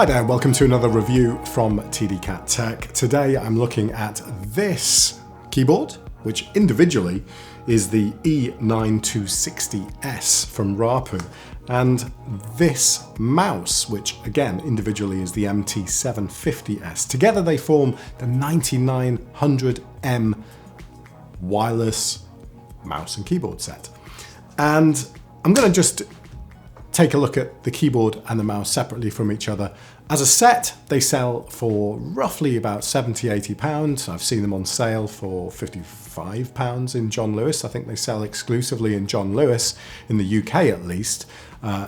Hi there, welcome to another review from TDCatTech. Today I'm looking at this keyboard, which individually is the E9260S from Rapoo, and this mouse, which again individually is the MT750S. Together they form the 9900M wireless mouse and keyboard set. And I'm going to just take a look at the keyboard and the mouse separately from each other. As a set, they sell for roughly about £70–80. I've seen them on sale for £55 in John Lewis. I think they sell exclusively in John Lewis, in the UK at least.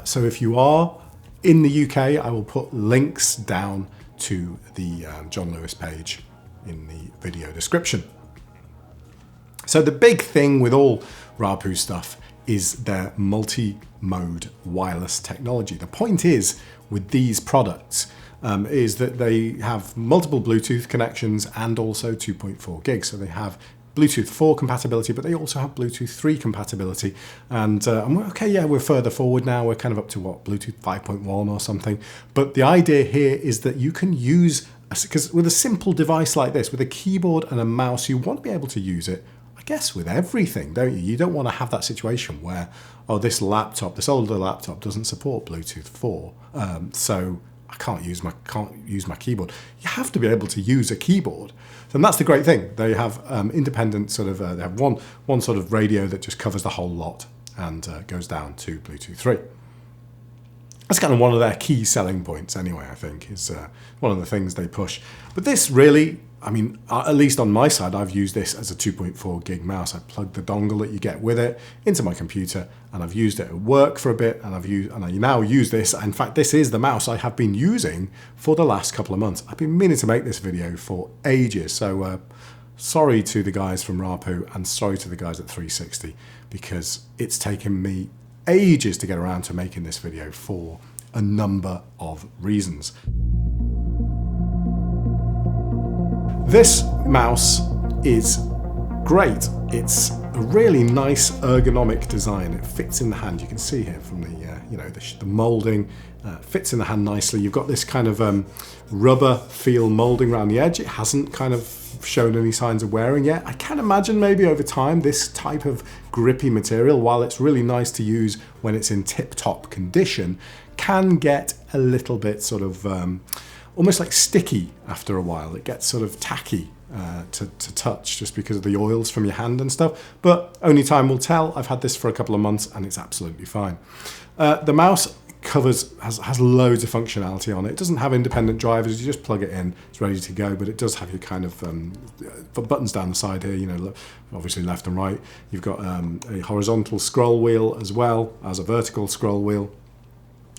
So if you are in the UK, I will put links down to the John Lewis page in the video description. So the big thing with all Rapoo stuff is their multi-mode wireless technology. The point is, with these products, is that they have multiple Bluetooth connections and also 2.4 gigs. So they have Bluetooth 4 compatibility, but they also have Bluetooth 3 compatibility. And okay, yeah, we're further forward now. We're kind of up to what, Bluetooth 5.1 or something. But the idea here is that you can use, because with a simple device like this, with a keyboard and a mouse, you want to be able to use it, I guess, with everything, don't you? You don't want to have that situation where, oh, this older laptop doesn't support Bluetooth 4, so I can't use my keyboard. You have to be able to use a keyboard. And that's the great thing. They have independent sort of, they have one sort of radio that just covers the whole lot and goes down to Bluetooth 3. That's kind of one of their key selling points anyway, I think, is one of the things they push. But this really, I mean, at least on my side, I've used this as a 2.4 gig mouse. I plugged the dongle that you get with it into my computer, and I've used it at work for a bit, and I now use this. In fact, this is the mouse I have been using for the last couple of months. I've been meaning to make this video for ages, so sorry to the guys from Rapoo and sorry to the guys at 360, because it's taken me ages to get around to making this video for a number of reasons. This mouse is great. It's a really nice ergonomic design. It fits in the hand. You can see here from the the molding fits in the hand nicely. You've got this kind of rubber feel molding around the edge. It hasn't kind of shown any signs of wearing yet. I can imagine maybe over time this type of grippy material, while it's really nice to use when it's in tip-top condition, can get a little bit sort of almost like sticky after a while. It gets sort of tacky to touch just because of the oils from your hand and stuff, but only time will tell. I've had this for a couple of months and it's absolutely fine. The mouse has loads of functionality on it. It doesn't have independent drivers. You just plug it in, it's ready to go, but it does have your kind of buttons down the side here, obviously left and right. You've got a horizontal scroll wheel as well as a vertical scroll wheel.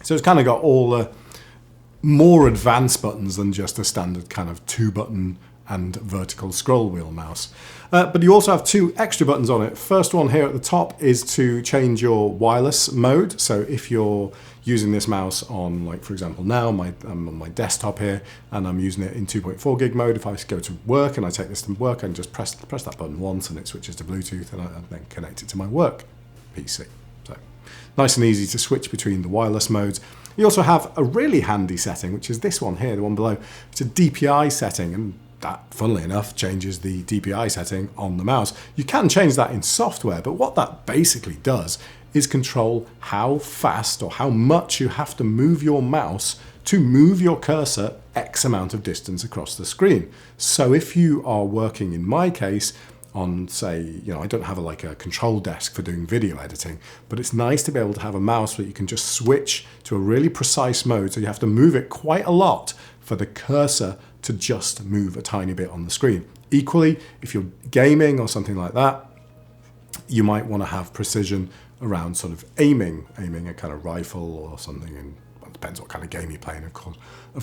So it's kind of got all the more advanced buttons than just a standard kind of 2-button and vertical scroll wheel mouse. But you also have 2 extra buttons on it. First one here at the top is to change your wireless mode. So if you're using this mouse on, like, for example, now I'm on my desktop here and I'm using it in 2.4 gig mode. If I go to work and I take this to work, I can just press that button once and it switches to Bluetooth, and I then connect it to my work PC. So nice and easy to switch between the wireless modes. You also have a really handy setting, which is this one here, the one below. It's a DPI setting, and that, funnily enough, changes the DPI setting on the mouse. You can change that in software, but what that basically does is control how fast or how much you have to move your mouse to move your cursor X amount of distance across the screen. So if you are working, in my case, on, say, I don't have a control desk for doing video editing, but it's nice to be able to have a mouse where you can just switch to a really precise mode, so you have to move it quite a lot for the cursor to just move a tiny bit on the screen. Equally, if you're gaming or something like that, you might want to have precision around sort of aiming a kind of rifle or something, and it depends what kind of game you're playing, of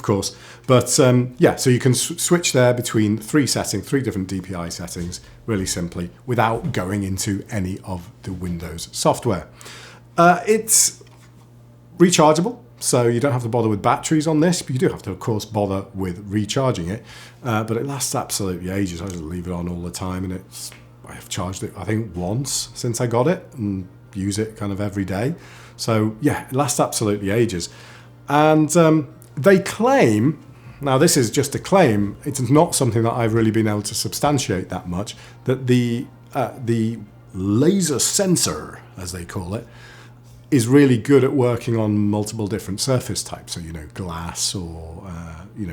course. But yeah, so you can switch there between 3 different DPI settings, really simply, without going into any of the Windows software. It's rechargeable, so you don't have to bother with batteries on this, but you do have to, of course, bother with recharging it. But it lasts absolutely ages. I just leave it on all the time, and I have charged it, I think, once since I got it, and use it kind of every day. So yeah, it lasts absolutely ages. And They claim, now this is just a claim, it's not something that I've really been able to substantiate that much, that the laser sensor, as they call it, is really good at working on multiple different surface types. So, glass or,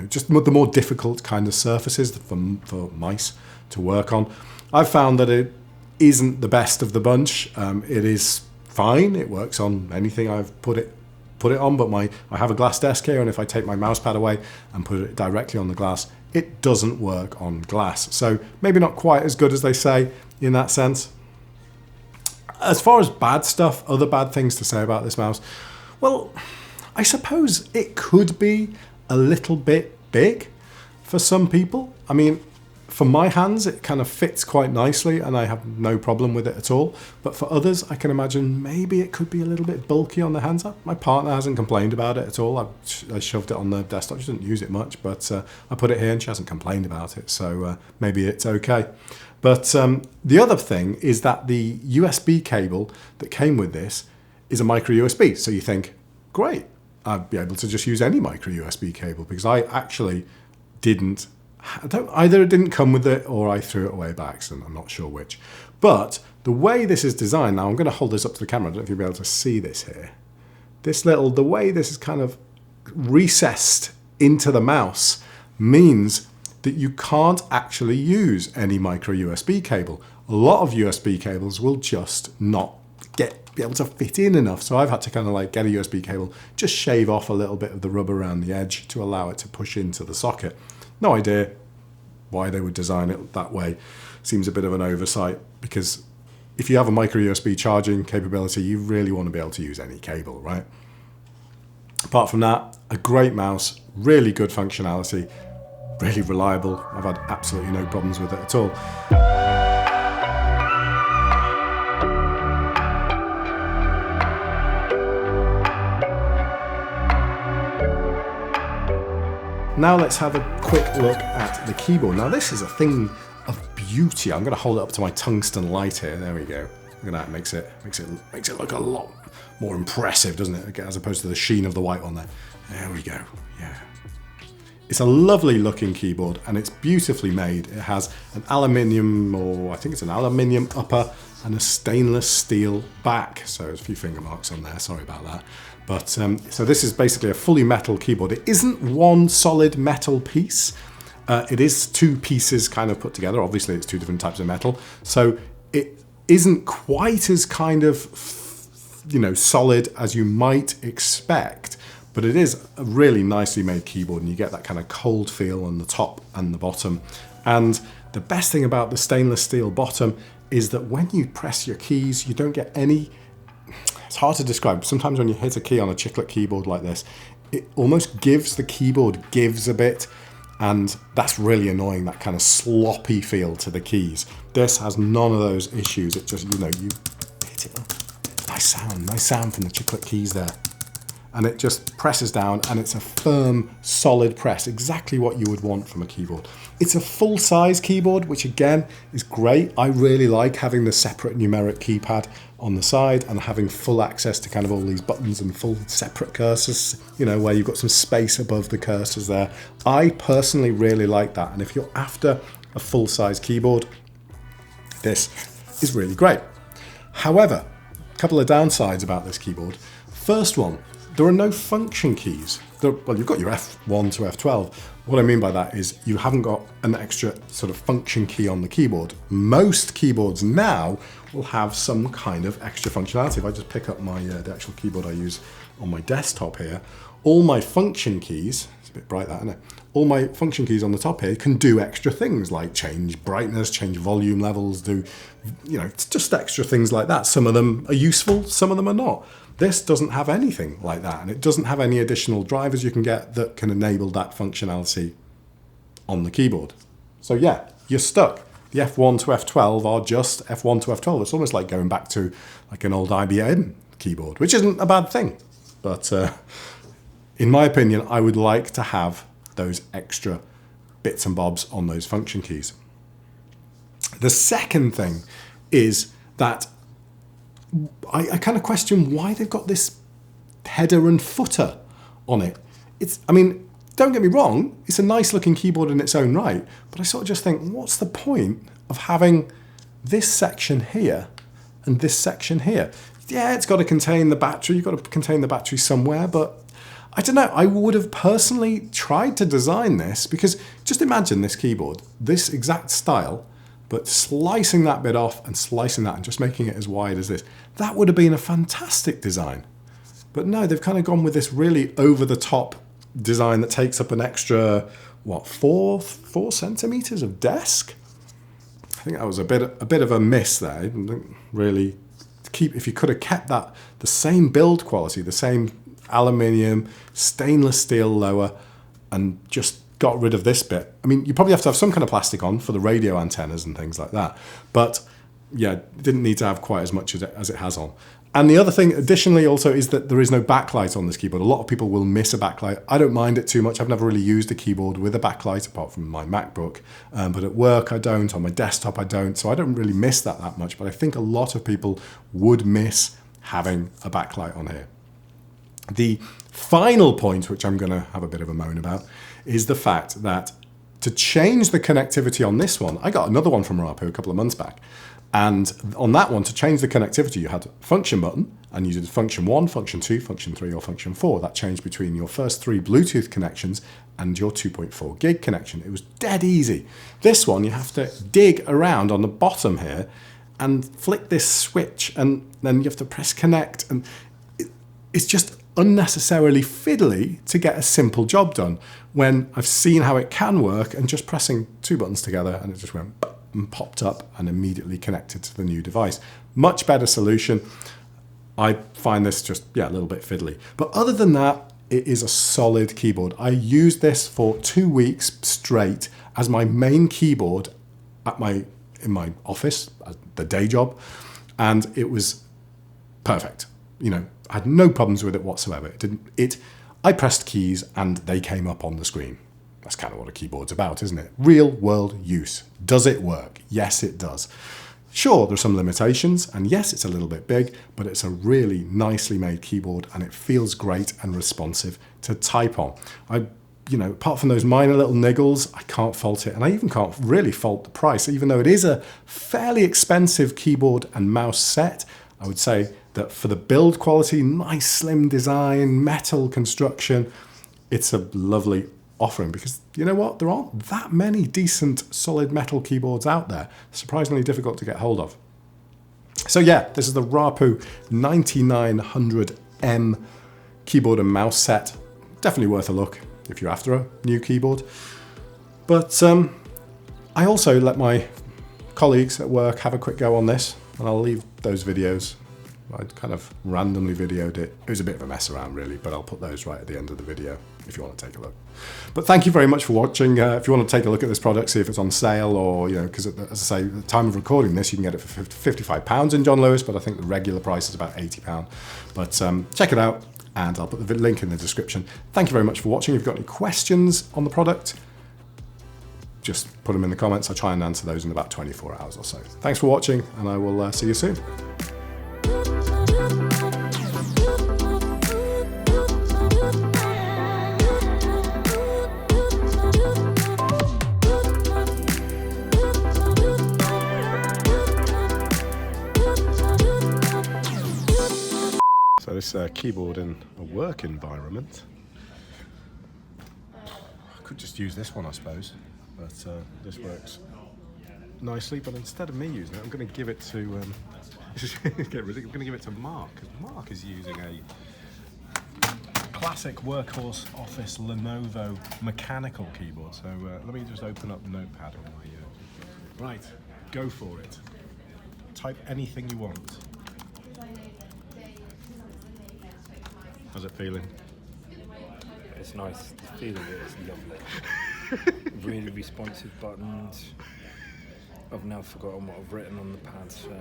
just the more difficult kind of surfaces for mice to work on. I've found that it isn't the best of the bunch. It is fine. It works on anything I've put it on, but I have a glass desk here, and if I take my mouse pad away and put it directly on the glass, it doesn't work on glass. So maybe not quite as good as they say in that sense. As far as bad stuff, other bad things to say about this mouse, well, I suppose it could be a little bit big for some people. I mean, for my hands, it kind of fits quite nicely and I have no problem with it at all. But for others, I can imagine maybe it could be a little bit bulky on the hands. My partner hasn't complained about it at all. I shoved it on the desktop. She didn't use it much, but I put it here and she hasn't complained about it. So maybe it's okay. But the other thing is that the USB cable that came with this is a micro USB. So you think, great, I'd be able to just use any micro USB cable, because I actually either it didn't come with it or I threw it away by accident. I'm not sure which. But the way this is designed, now I'm going to hold this up to the camera. I don't know if you'll be able to see this here. The way this is kind of recessed into the mouse means that you can't actually use any micro USB cable. A lot of USB cables will just not be able to fit in enough. So I've had to kind of get a USB cable, just shave off a little bit of the rubber around the edge to allow it to push into the socket. No idea why they would design it that way. Seems a bit of an oversight, because if you have a micro USB charging capability, you really want to be able to use any cable, right? Apart from that, a great mouse, really good functionality, really reliable. I've had absolutely no problems with it at all. Now let's have a quick look at the keyboard. Now this is a thing of beauty. I'm going to hold it up to my tungsten light here. There we go. Look at that. Makes it look a lot more impressive, doesn't it? As opposed to the sheen of the white one there. There we go. Yeah. It's a lovely looking keyboard and it's beautifully made. It has an aluminium, or I think it's an aluminium upper and a stainless steel back. So there's a few finger marks on there, sorry about that. But so this is basically a fully metal keyboard. It isn't one solid metal piece. It is two pieces kind of put together. Obviously it's two different types of metal. So it isn't quite as kind of, solid as you might expect. But it is a really nicely made keyboard and you get that kind of cold feel on the top and the bottom. And the best thing about the stainless steel bottom is that when you press your keys, you don't get any, it's hard to describe. Sometimes when you hit a key on a chiclet keyboard like this, it almost the keyboard gives a bit, and that's really annoying, that kind of sloppy feel to the keys. This has none of those issues. It just, you hit it. Nice sound from the chiclet keys there. And it just presses down and it's a firm, solid press, exactly what you would want from a keyboard. It's a full-size keyboard, which again is great. I really like having the separate numeric keypad on the side and having full access to kind of all these buttons and full separate cursors, where you've got some space above the cursors there. I personally really like that. And if you're after a full-size keyboard, this is really great. However, a couple of downsides about this keyboard. First one, there are no function keys. You've got your F1 to F12. What I mean by that is you haven't got an extra sort of function key on the keyboard. Most keyboards now will have some kind of extra functionality. If I just pick up the actual keyboard I use on my desktop here, all my function keys, it's a bit bright that, isn't it? All my function keys on the top here can do extra things like change brightness, change volume levels, it's just extra things like that. Some of them are useful, some of them are not. This doesn't have anything like that, and it doesn't have any additional drivers you can get that can enable that functionality on the keyboard. So yeah, you're stuck. The F1 to F12 are just F1 to F12. It's almost like going back to like an old IBM keyboard, which isn't a bad thing. But in my opinion, I would like to have those extra bits and bobs on those function keys. The second thing is that I kind of question why they've got this header and footer on it. I mean, don't get me wrong, it's a nice looking keyboard in its own right, but I sort of just think, what's the point of having this section here and this section here? Yeah, it's got to contain the battery, you've got to contain the battery somewhere, but I don't know, I would have personally tried to design this, because just imagine this keyboard, this exact style, but slicing that bit off and slicing that and just making it as wide as this. That would have been a fantastic design. But no, they've kind of gone with this really over-the-top design that takes up an extra, what, 4 centimeters of desk? I think that was a bit of a miss there. Really, if you could have kept that, the same build quality, the same aluminium, stainless steel lower, and just got rid of this bit. I mean, you probably have to have some kind of plastic on for the radio antennas and things like that. But yeah, it didn't need to have quite as much as it has on. And the other thing additionally also is that there is no backlight on this keyboard. A lot of people will miss a backlight. I don't mind it too much. I've never really used a keyboard with a backlight apart from my MacBook. But at work I don't, on my desktop I don't. So I don't really miss that much. But I think a lot of people would miss having a backlight on here. The final point, which I'm going to have a bit of a moan about, is the fact that to change the connectivity on this one, I got another one from Rapoo a couple of months back. And on that one, to change the connectivity, you had a function button, and you did function 1, function 2, function 3, or function 4. That changed between your first 3 Bluetooth connections and your 2.4 gig connection. It was dead easy. This one, you have to dig around on the bottom here and flick this switch, and then you have to press connect. And it's just unnecessarily fiddly to get a simple job done, when I've seen how it can work, and just pressing 2 buttons together and it just went and popped up and immediately connected to the new device. Much better solution. I find this just, a little bit fiddly. But other than that, it is a solid keyboard. I used this for 2 weeks straight as my main keyboard in my office, the day job, and it was perfect. You know, I had no problems with it whatsoever. I pressed keys and they came up on the screen. That's kind of what a keyboard's about, isn't it? Real world use. Does it work? Yes, it does. Sure, there's some limitations, and yes, it's a little bit big, but it's a really nicely made keyboard, and it feels great and responsive to type on. Apart from those minor little niggles, I can't fault it, and I even can't really fault the price. Even though it is a fairly expensive keyboard and mouse set, I would say that for the build quality, nice slim design, metal construction, it's a lovely offering, because you know what, there aren't that many decent solid metal keyboards out there. Surprisingly difficult to get hold of. So yeah, this is the Rapoo 9900M keyboard and mouse set. Definitely worth a look if you're after a new keyboard. But I also let my colleagues at work have a quick go on this, and I'll leave those videos. I kind of randomly videoed it. It was a bit of a mess around really, but I'll put those right at the end of the video if you want to take a look. But thank you very much for watching. If you want to take a look at this product, see if it's on sale, or, because as I say, at the time of recording this, you can get it for £55 in John Lewis, but I think the regular price is about £80. But check it out, and I'll put the link in the description. Thank you very much for watching. If you've got any questions on the product, just put them in the comments. I'll try and answer those in about 24 hours or so. Thanks for watching, and I will see you soon. So this keyboard in a work environment, I could just use this one, I suppose, but this works nicely. But instead of me using it, I'm going to give it to I'm going to give it to Mark, because Mark is using a classic workhorse office Lenovo mechanical keyboard. So let me just open up Notepad on my right, go for it. Type anything you want. How's it feeling? It's nice. The feel of it is lovely. Really responsive buttons. I've now forgotten what I've written on the pad, so...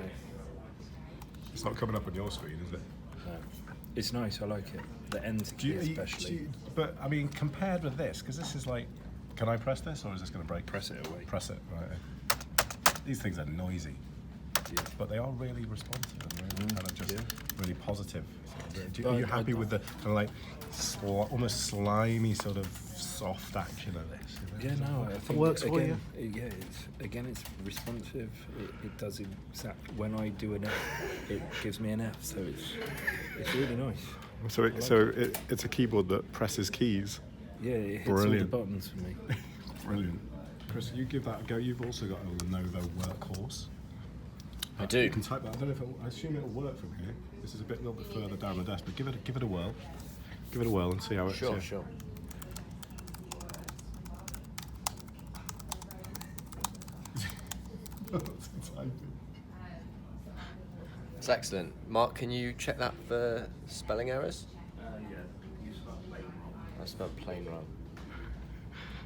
It's not coming up on your screen, is it? No. It's nice, I like it. The end key especially. But, I mean, compared with this, because this is like... Can I press this, or is this going to break? Press it away. Press it, right. These things are noisy. but they are really responsive and really kind of just really positive. But Are you happy with the kind of like almost slimy sort of soft action of this? Yeah, no, I think works for again, it's responsive. It does exact. When I do an F, it gives me an F. So it's really nice. So it's a keyboard that presses keys. Yeah, it hits all the buttons for me. Brilliant. Chris, you give that a go. You've also got a Lenovo Workhorse. I do. You can type that. I don't know if I assume it'll work from here. This is a little bit further down the desk, but give it a whirl. Give it a whirl and see how it. Sure. It's excellent. Mark, can you check that for spelling errors? Yeah. You spelled plain. I spelled plain wrong.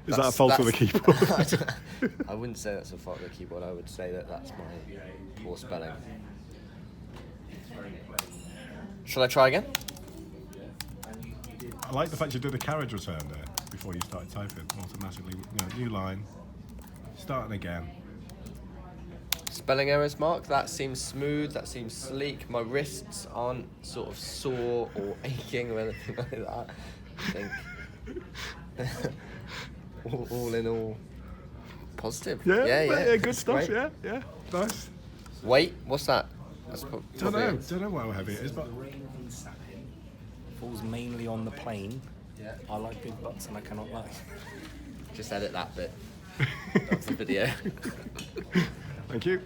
Is that a fault of the keyboard? I wouldn't say that's a fault of the keyboard. I would say that that's my poor spelling. Shall I try again? I like the fact you did the carriage return there before you started typing. Automatically, new line. Starting again. Spelling errors, Mark. That seems smooth. That seems sleek. My wrists aren't sort of sore or aching or anything like that. I think all in all, positive. Yeah, good stuff. Great. Yeah, nice. Weight, what's that? Don't know how heavy it is, but Rain and satin falls mainly on the plane. Yeah. I like big butts and I cannot lie. Just edit that bit of the video. thank you.